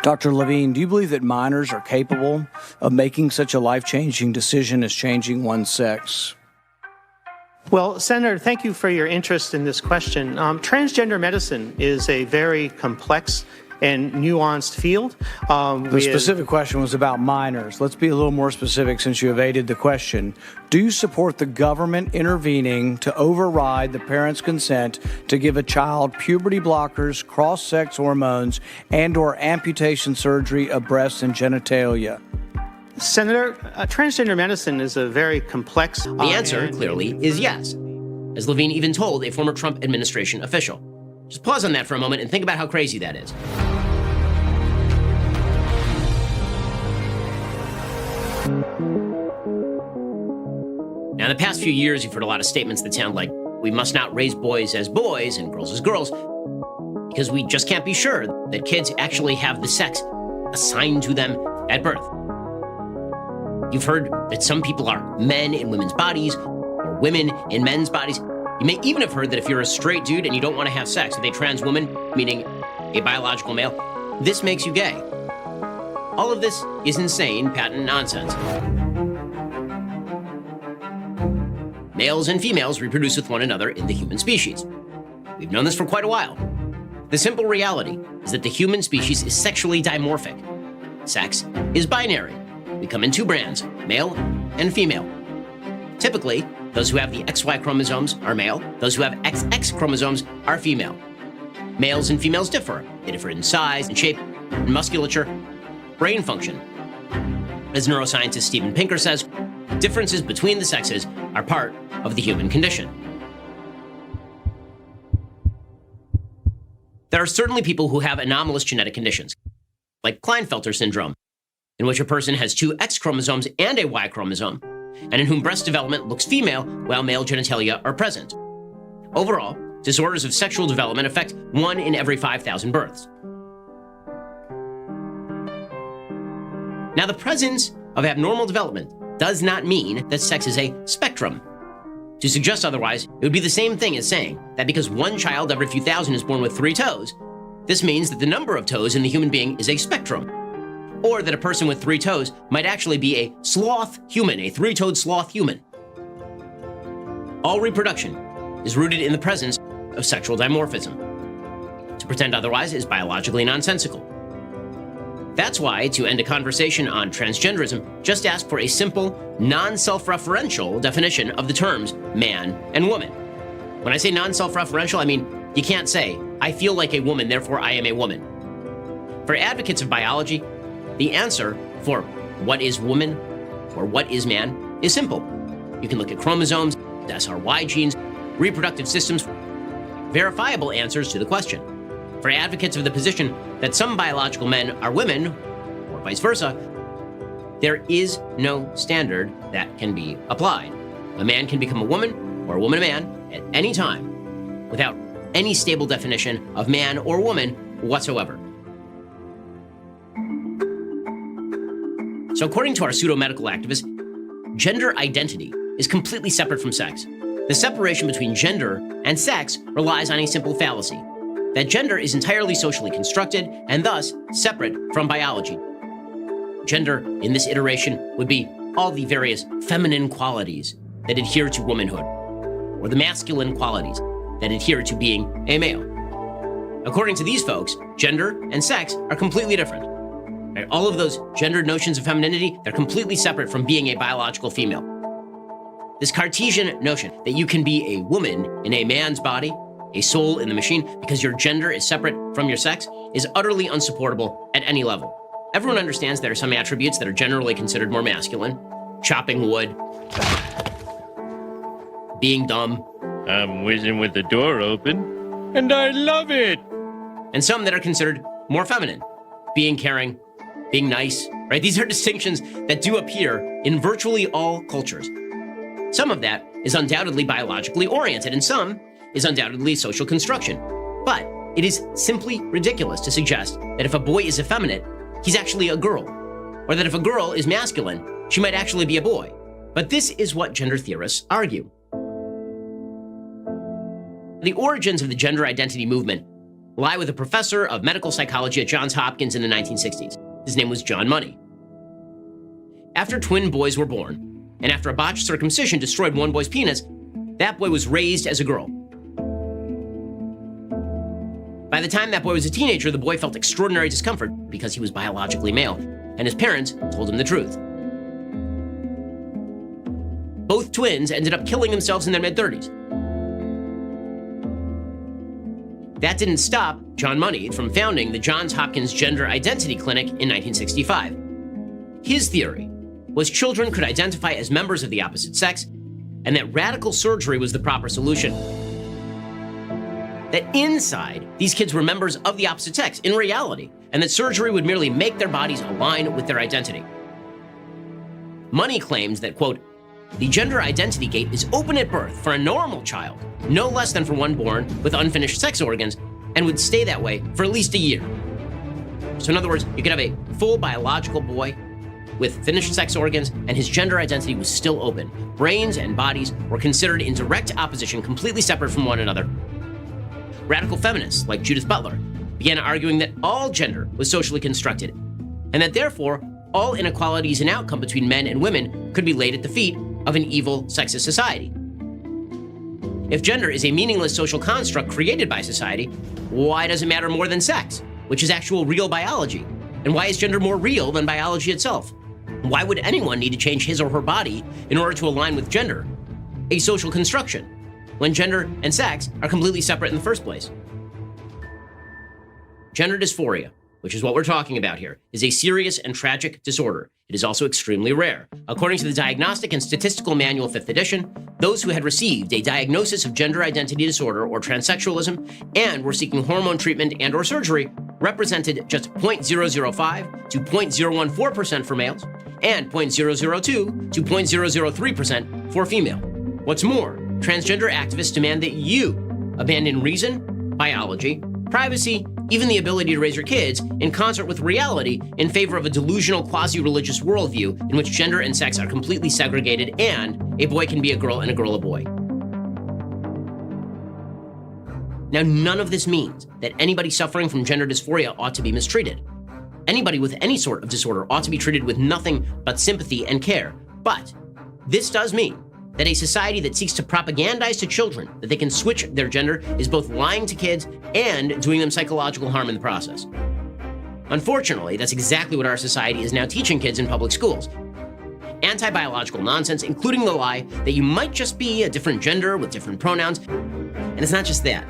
Dr. Levine, do you believe that minors are capable of making such a life-changing decision as changing one's sex? Well, Senator, thank you for your interest in this question. Transgender medicine is a very complex and nuanced field. The specific question was about minors. Let's be a little more specific since you evaded the question. Do you support the government intervening to override the parent's consent to give a child puberty blockers, cross-sex hormones, and/or amputation surgery of breasts and genitalia? Senator, transgender medicine is a very complex... The answer, clearly, is yes, as Levine even told a former Trump administration official. Just pause on that for a moment and think about how crazy that is. Now, in the past few years, you've heard a lot of statements that sound like we must not raise boys as boys and girls as girls because we just can't be sure that kids actually have the sex assigned to them at birth. You've heard that some people are men in women's bodies or women in men's bodies. You may even have heard that if you're a straight dude and you don't want to have sex with a trans woman, meaning a biological male, this makes you gay. All of this is insane, patent nonsense. Males and females reproduce with one another in the human species. We've known this for quite a while. The simple reality is that the human species is sexually dimorphic. Sex is binary. We come in two brands, male and female. Typically, those who have the XY chromosomes are male. Those who have XX chromosomes are female. Males and females differ. They differ in size and shape, and musculature, brain function. As neuroscientist Steven Pinker says, differences between the sexes are part of the human condition. There are certainly people who have anomalous genetic conditions, like Klinefelter syndrome, in which a person has two X chromosomes and a Y chromosome, and in whom breast development looks female while male genitalia are present. Overall, disorders of sexual development affect 1 in every 5,000 births. Now, the presence of abnormal development does not mean that sex is a spectrum. To suggest otherwise, it would be the same thing as saying that because one child every few thousand is born with 3 toes, this means that the number of toes in the human being is a spectrum. Or that a person with 3 toes might actually be a sloth human, a 3-toed sloth human. All reproduction is rooted in the presence of sexual dimorphism. To pretend otherwise is biologically nonsensical. That's why, to end a conversation on transgenderism, just ask for a simple, non-self-referential definition of the terms man and woman. When I say non-self-referential, I mean you can't say, I feel like a woman, therefore I am a woman. For advocates of biology, the answer for what is woman or what is man is simple. You can look at chromosomes, SRY genes, reproductive systems, verifiable answers to the question. For advocates of the position that some biological men are women, or vice versa, there is no standard that can be applied. A man can become a woman or a woman a man at any time without any stable definition of man or woman whatsoever. So according to our pseudo-medical activists, gender identity is completely separate from sex. The separation between gender and sex relies on a simple fallacy, that gender is entirely socially constructed and thus separate from biology. Gender, in this iteration, would be all the various feminine qualities that adhere to womanhood, or the masculine qualities that adhere to being a male. According to these folks, gender and sex are completely different. Right? All of those gendered notions of femininity, they're completely separate from being a biological female. This Cartesian notion that you can be a woman in a man's body, a soul in the machine, because your gender is separate from your sex, is utterly unsupportable at any level. Everyone understands there are some attributes that are generally considered more masculine. Chopping wood, being dumb. I'm whizzing with the door open, and I love it. And some that are considered more feminine. Being caring, being nice, right? These are distinctions that do appear in virtually all cultures. Some of that is undoubtedly biologically oriented, and some is undoubtedly social construction. But it is simply ridiculous to suggest that if a boy is effeminate, he's actually a girl. Or that if a girl is masculine, she might actually be a boy. But this is what gender theorists argue. The origins of the gender identity movement lie with a professor of medical psychology at Johns Hopkins in the 1960s. His name was John Money. After twin boys were born, and after a botched circumcision destroyed one boy's penis, that boy was raised as a girl. By the time that boy was a teenager, the boy felt extraordinary discomfort because he was biologically male, and his parents told him the truth. Both twins ended up killing themselves in their mid-30s. That didn't stop John Money from founding the Johns Hopkins Gender Identity Clinic in 1965. His theory was children could identify as members of the opposite sex, and that radical surgery was the proper solution. That inside, these kids were members of the opposite sex in reality, and that surgery would merely make their bodies align with their identity. Money claims that, quote, the gender identity gate is open at birth for a normal child, no less than for one born with unfinished sex organs, and would stay that way for at least a year. So in other words, you could have a full biological boy with finished sex organs, and his gender identity was still open. Brains and bodies were considered in direct opposition, completely separate from one another. Radical feminists like Judith Butler began arguing that all gender was socially constructed, and that therefore all inequalities in outcome between men and women could be laid at the feet of an evil, sexist society. If gender is a meaningless social construct created by society, why does it matter more than sex, which is actual real biology? And why is gender more real than biology itself? Why would anyone need to change his or her body in order to align with gender, a social construction, when gender and sex are completely separate in the first place? Gender dysphoria, which is what we're talking about here, is a serious and tragic disorder. It is also extremely rare. According to the Diagnostic and Statistical Manual 5th edition, those who had received a diagnosis of gender identity disorder or transsexualism and were seeking hormone treatment and or surgery represented just 0.005 to 0.014% for males and 0.002 to 0.003% for female. What's more, transgender activists demand that you abandon reason, biology, privacy, even the ability to raise your kids in concert with reality in favor of a delusional quasi-religious worldview in which gender and sex are completely segregated and a boy can be a girl and a girl a boy. Now, none of this means that anybody suffering from gender dysphoria ought to be mistreated. Anybody with any sort of disorder ought to be treated with nothing but sympathy and care. But this does mean that a society that seeks to propagandize to children that they can switch their gender is both lying to kids and doing them psychological harm in the process. Unfortunately, that's exactly what our society is now teaching kids in public schools. Anti-biological nonsense, including the lie that you might just be a different gender with different pronouns. And it's not just that.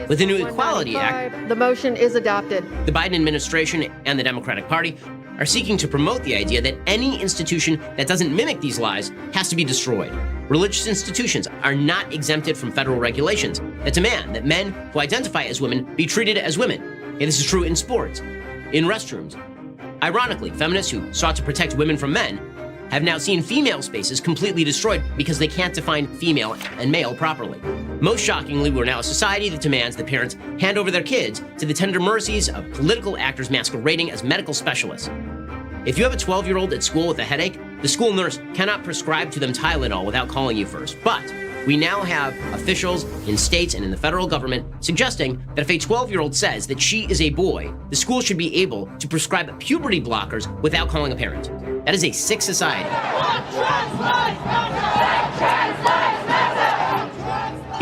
With the new Equality Act, the motion is adopted. The Biden administration and the Democratic Party are seeking to promote the idea that any institution that doesn't mimic these lies has to be destroyed. Religious institutions are not exempted from federal regulations that demand that men who identify as women be treated as women. And this is true in sports, in restrooms. Ironically, feminists who sought to protect women from men have now seen female spaces completely destroyed because they can't define female and male properly. Most shockingly, we're now a society that demands that parents hand over their kids to the tender mercies of political actors masquerading as medical specialists. If you have a 12-year-old at school with a headache, the school nurse cannot prescribe to them Tylenol without calling you first. But we now have officials in states and in the federal government suggesting that if a 12-year-old says that she is a boy, the school should be able to prescribe puberty blockers without calling a parent. That is a sick society.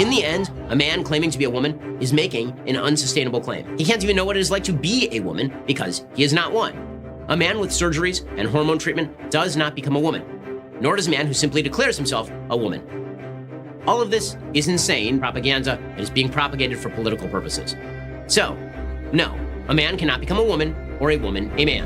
In the end, a man claiming to be a woman is making an unsustainable claim. He can't even know what it is like to be a woman because he is not one. A man with surgeries and hormone treatment does not become a woman, nor does a man who simply declares himself a woman. All of this is insane propaganda that is being propagated for political purposes. So, no, a man cannot become a woman or a woman a man.